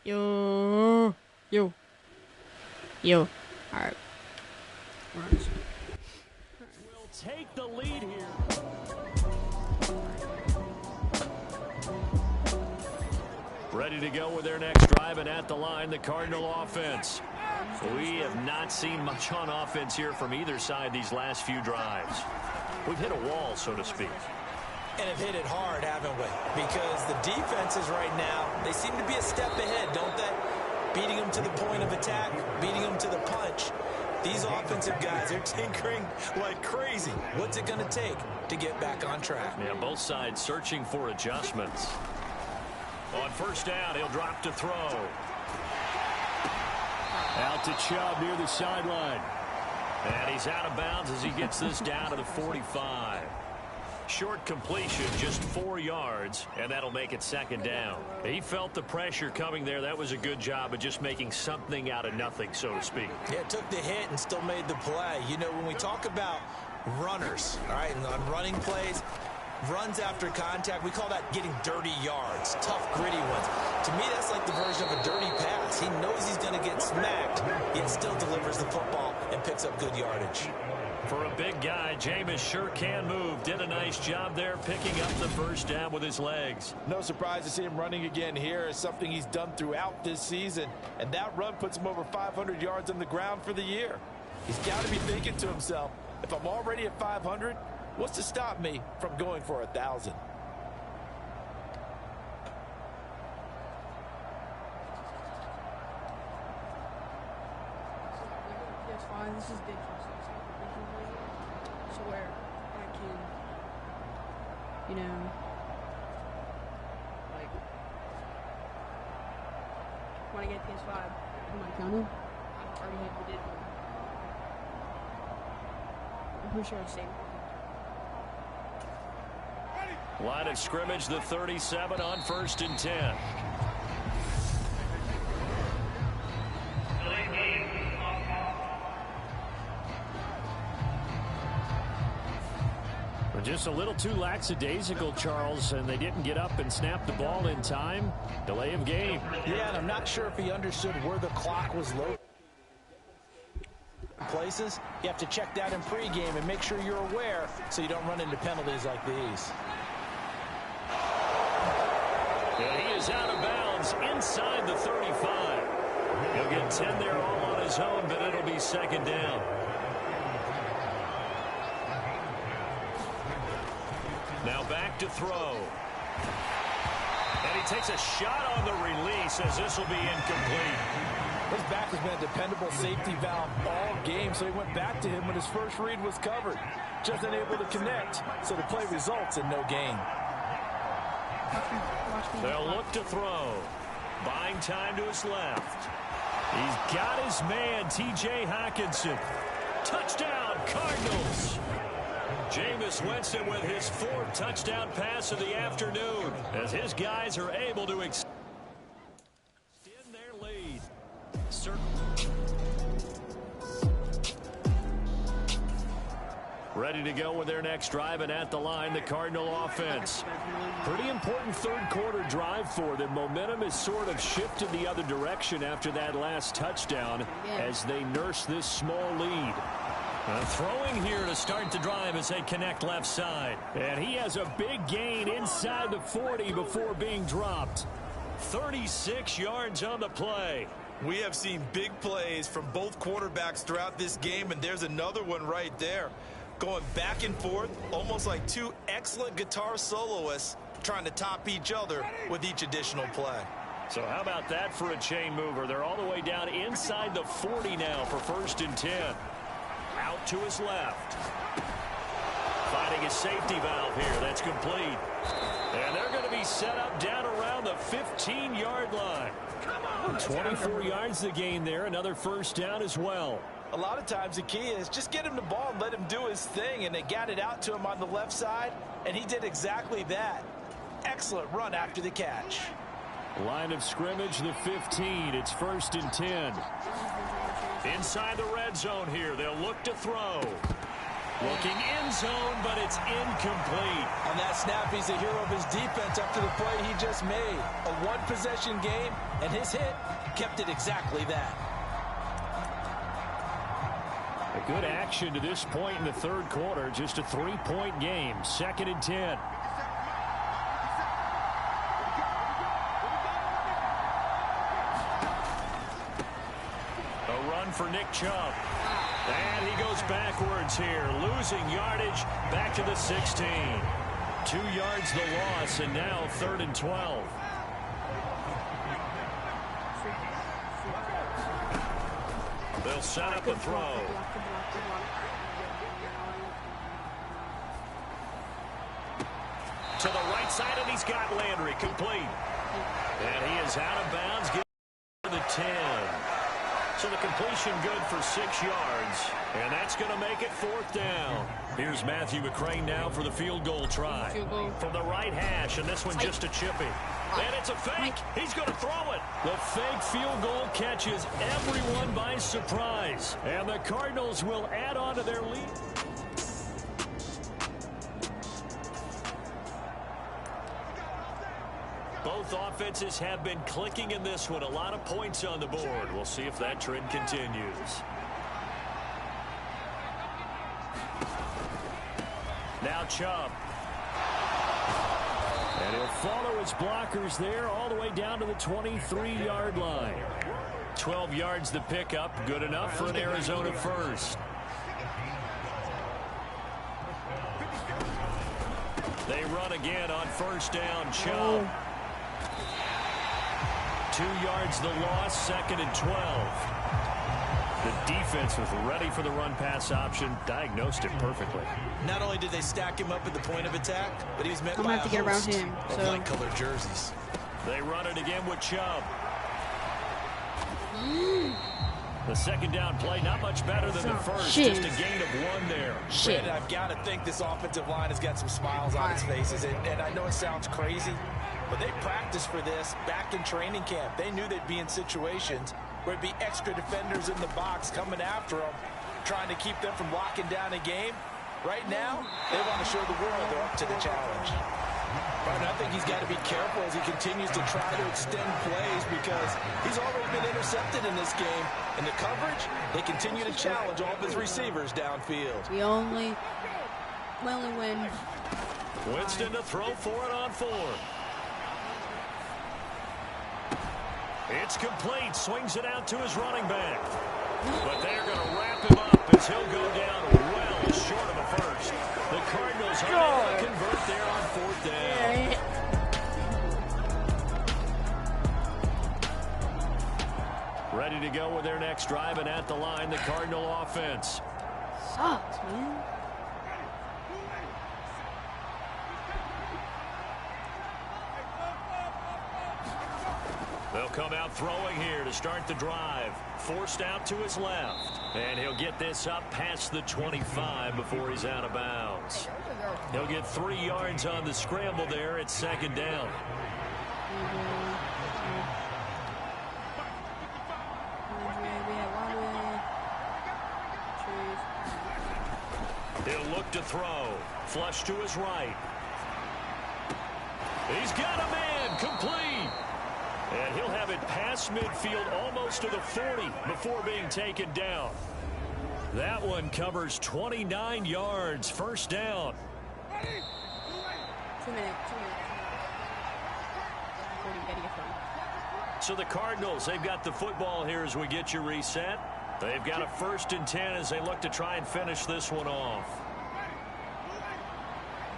Yo. Yo. Yo. Alright. Will take the lead here. Ready to go with their next drive, and at the line, the Cardinal offense. We have not seen much on offense here from either side these last few drives. We've hit a wall, so to speak. And have hit it hard, haven't we? Because the defenses right now, they seem to be a step ahead, don't they? Beating them to the point of attack, beating them to the punch. These offensive guys are tinkering like crazy. What's it going to take to get back on track? Yeah, both sides searching for adjustments. On first down, he'll drop to throw. Out to Chubb near the sideline. And he's out of bounds as he gets this down to the 45. Short completion, just 4 yards, and that'll make it second down. He felt the pressure coming there. That was a good job of just making something out of nothing, so to speak. Yeah, took the hit and still made the play. You know, when we talk about runners, all right, and on running plays, runs after contact, we call that getting dirty yards, tough, gritty ones. To me, that's like the version of a dirty pass. He knows he's going to get smacked, yet still delivers the football and picks up good yardage. For a big guy, Jameis sure can move. Did a nice job there picking up the first down with his legs. No surprise to see him running again here. It's something he's done throughout this season. And that run puts him over 500 yards on the ground for the year. He's got to be thinking to himself, if I'm already at 500, what's to stop me from going for 1,000? That's fine. This is different. So where I can, you know, like, when I get PS5, am I counting? I already had did one. I'm pretty sure I saved it. Line of scrimmage, the 37 on 1st and 10. Just a little too lackadaisical, Charles, and they didn't get up and snap the ball in time. Delay of game. Yeah, and I'm not sure if he understood where the clock was low. Places, you have to check that in pregame and make sure you're aware so you don't run into penalties like these. And he is out of bounds inside the 35. He'll get 10 there all on his own, but it'll be second down. Now back to throw. And he takes a shot on the release as this will be incomplete. His back has been a dependable safety valve all game, so he went back to him when his first read was covered. Just unable to connect, so the play results in no gain. They'll look to throw. Buying time to his left. He's got his man, T.J. Hockenson. Touchdown, Cardinals. Jameis Winston with his 4th touchdown pass of the afternoon as his guys are able to extend their lead. Ready to go with their next drive, and at the line, the Cardinal offense. Pretty important third-quarter drive for them. Momentum has sort of shifted the other direction after that last touchdown as they nurse this small lead. Throwing here to start the drive as they connect left side. And he has a big gain inside the 40 before being dropped. 36 yards on the play. We have seen big plays from both quarterbacks throughout this game, and there's another one right there. Going back and forth, almost like two excellent guitar soloists trying to top each other with each additional play. So how about that for a chain mover? They're all the way down inside the 40 now for 1st and 10. Out to his left. Finding a safety valve here. That's complete. And they're going to be set up down around the 15-yard line. 24 yards to gain there. Another first down as well. A lot of times the key is just get him the ball and let him do his thing, and they got it out to him on the left side, and he did exactly that. Excellent run after the catch. Line of scrimmage, the 15. It's 1st and 10. 10. Inside the red zone here. They'll look to throw. Looking in zone, but it's incomplete. On that snap, he's the hero of his defense after the play he just made. A one-possession game, and his hit kept it exactly that. A good action to this point in the third quarter. Just a 3-point game. 2nd and 10. A run for Nick Chubb. And he goes backwards here, losing yardage back to the 16. 2 yards the loss, and now 3rd and 12. They'll set up a throw. To the right side, and he's got Landry complete. And he is out of bounds, getting to the 10. So the completion good for 6 yards, and that's going to make it 4th down. Here's Matthew McCrane now for the field goal try. From the right hash, and this one just a chippy. And it's a fake. He's going to throw it. The fake field goal catches everyone by surprise, and the Cardinals will add on to their lead. Both offenses have been clicking in this one. A lot of points on the board. We'll see if that trend continues. Now Chubb. And he'll follow his blockers there all the way down to the 23-yard line. 12 yards the pickup. Good enough for an Arizona first. They run again on 1st down. Chubb. 2 yards the loss, 2nd and 12. The defense was ready for the run-pass option, diagnosed it perfectly. Not only did they stack him up at the point of attack, but he was met by I'm going to have to get around him. So light-colored jerseys. They run it again with Chubb. The 2nd down play, not much better than the first. Just a gain of 1 there. Brandon, I've got to think this offensive line has got some smiles on its faces. And I know it sounds crazy, but they practiced for this back in training camp. They knew they'd be in situations where it'd be extra defenders in the box coming after them, trying to keep them from locking down a game. Right now, they want to show the world they're up to the challenge. But I think he's got to be careful as he continues to try to extend plays because he's already been intercepted in this game. In the coverage, they continue to challenge all of his receivers downfield. We only win. Winston to throw for it on 4. It's complete. Swings it out to his running back. But they're going to wrap him up as he'll go down well short of a first. The Cardinals are able to convert there on 4th down. Ready to go with their next drive, and at the line, the Cardinal offense. Sucks, man. They'll come out throwing here to start the drive. Forced out to his left. And he'll get this up past the 25 before he's out of bounds. He'll get 3 yards on the scramble there at 2nd down. He'll look to throw. Flush to his right. He's got a man complete. And he'll have it past midfield almost to the 40 before being taken down. That one covers 29 yards. 1st down. 2 minutes. So the Cardinals, they've got the football here as we get you reset. They've got a 1st and 10 as they look to try and finish this one off.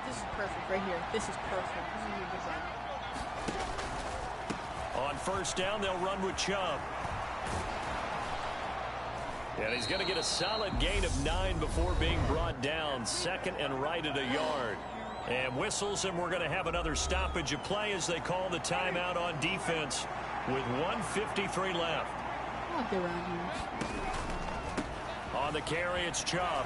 This is perfect right here. This is perfect. This is a good run. On 1st down, they'll run with Chubb. And he's going to get a solid gain of 9 before being brought down. 2nd and right at a yard. And whistles, and we're going to have another stoppage of play as they call the timeout on defense with 1:53 left. I'll get around here. On the carry, it's Chubb.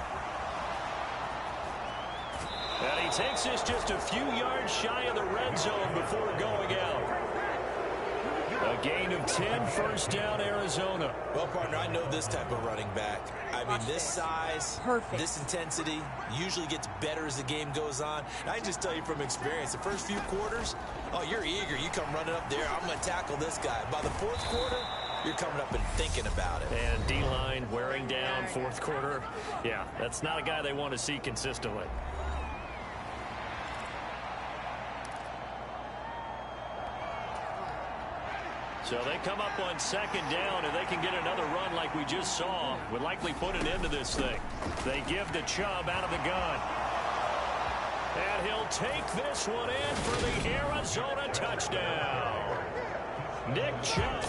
And he takes this just a few yards shy of the red zone before going out. A gain of 10, 1st down, Arizona. Well, partner, I know this type of running back. I mean, this size, this intensity usually gets better as the game goes on. And I can just tell you from experience, the first few quarters, oh, you're eager. You come running up there, I'm going to tackle this guy. By the fourth quarter, you're coming up and thinking about it. And D-line wearing down fourth quarter. Yeah, that's not a guy they want to see consistently. So they come up on second down, and they can get another run like we just saw. Would likely put an end to this thing. They give to Chubb out of the gun. And he'll take this one in for the Arizona touchdown. Nick Chubb.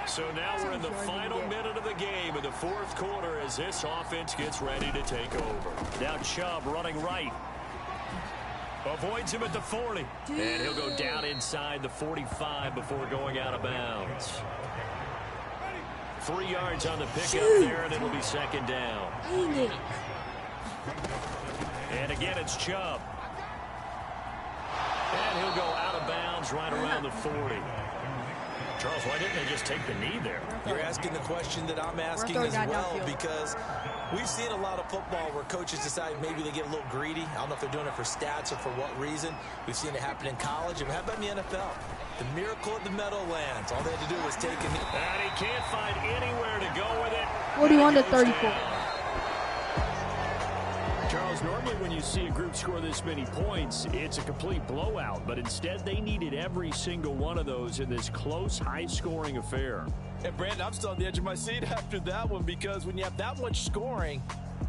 So now we're in the final minute of the game in the fourth quarter as this offense gets ready to take over. Now Chubb running right. Avoids him at the 40. And he'll go down inside the 45 before going out of bounds. 3 yards on the pickup there, and it'll be second down. And again, it's Chubb. And he'll go out of bounds right around the 40. Charles, why didn't they just take the knee there? You're asking the question that I'm asking as well, because we've seen a lot of football where coaches decide maybe they get a little greedy. I don't know if they're doing it for stats or for what reason. We've seen it happen in college. And how about in the NFL? The miracle at the Meadowlands. All they had to do was take a knee. And he can't find anywhere to go with it. 41 to 34. Charles, normally when you see a group score this many points, it's a complete blowout. But instead, they needed every single one of those in this close, high-scoring affair. And, Brandon, I'm still on the edge of my seat after that one, because when you have that much scoring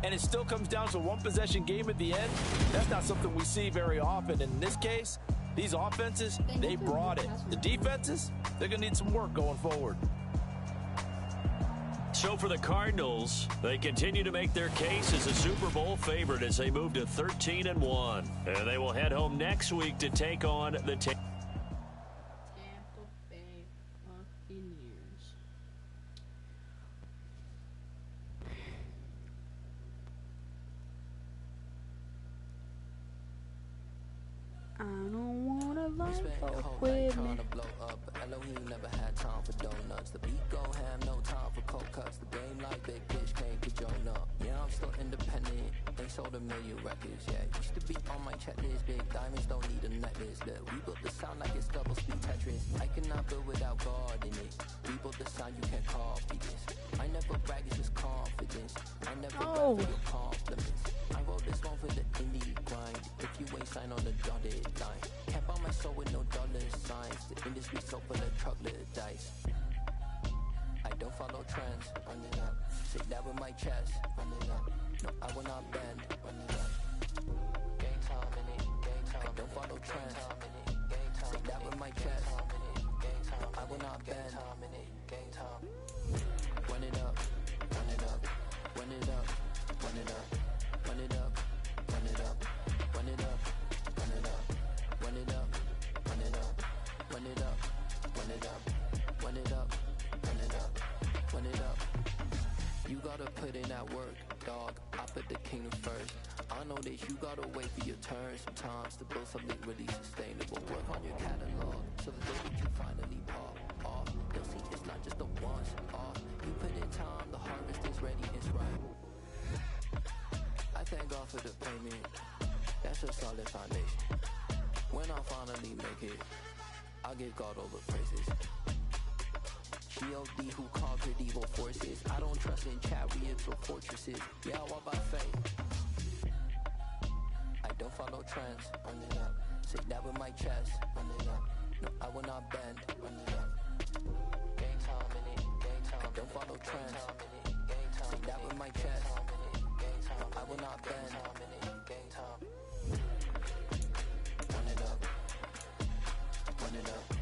and it still comes down to a one-possession game at the end, that's not something we see very often. And in this case, these offenses, they brought it. The defenses, they're going to need some work going forward. So for the Cardinals, they continue to make their case as a Super Bowl favorite as they move to 13-1. And they will head home next week to take on the Tampa Bay Buccaneers. I don't want to fuck with me. Elohim never had time for donuts. The beat go ham, no time for cold cuts. The game like big bitch can't get Joan up. Yeah, I'm still independent. They sold 1 million records, yeah. Used to be on my checklist. Big diamonds don't need a necklace. Look, we built the sound like it's double speed Tetris. I cannot build without God in it. We built the sound you can't copy this. I never brag, it's just confidence. I never brag for your compliments. I wrote this one for the indie grind. If you ain't signed on the dotted line, can't buy my soul with no dollar signs. The industry so full of chocolate dice. I don't follow trends. Run it up. Sit that with my chest. Run it up. No, I will not bend. Run it up. Game time in it. Game time. I don't follow trends. Sit that with my chest. No, I will not bend. Game time. Run it up. Run it up. Run it up. Run it up. Run it up. Run it up. Run it up. Run it up. Run it up. Run it up. Run it up. Run it up. Run it up. Run it up. Run it up. You gotta put in that work, dog. I put the kingdom first. I know that you gotta wait for your turn sometimes to build something really sustainable. Work on your catalog so the day that you finally pop off, you'll see it's not just a once off. You put in time, the harvest is ready, it's right. I thank God for the payment. That's a solid foundation. When I finally make it, I'll give God all the praises. G.O.D. who conquered evil forces. I don't trust in chariots or fortresses. Yeah, I walk by faith. I don't follow trends. Run it up. Say that with my chest. Run it up. No, I will not bend. Run it up. Game time in it. Game time. I don't follow trends. Say that with my chest. No, I will not bend. Game time. Run it up. Run it up.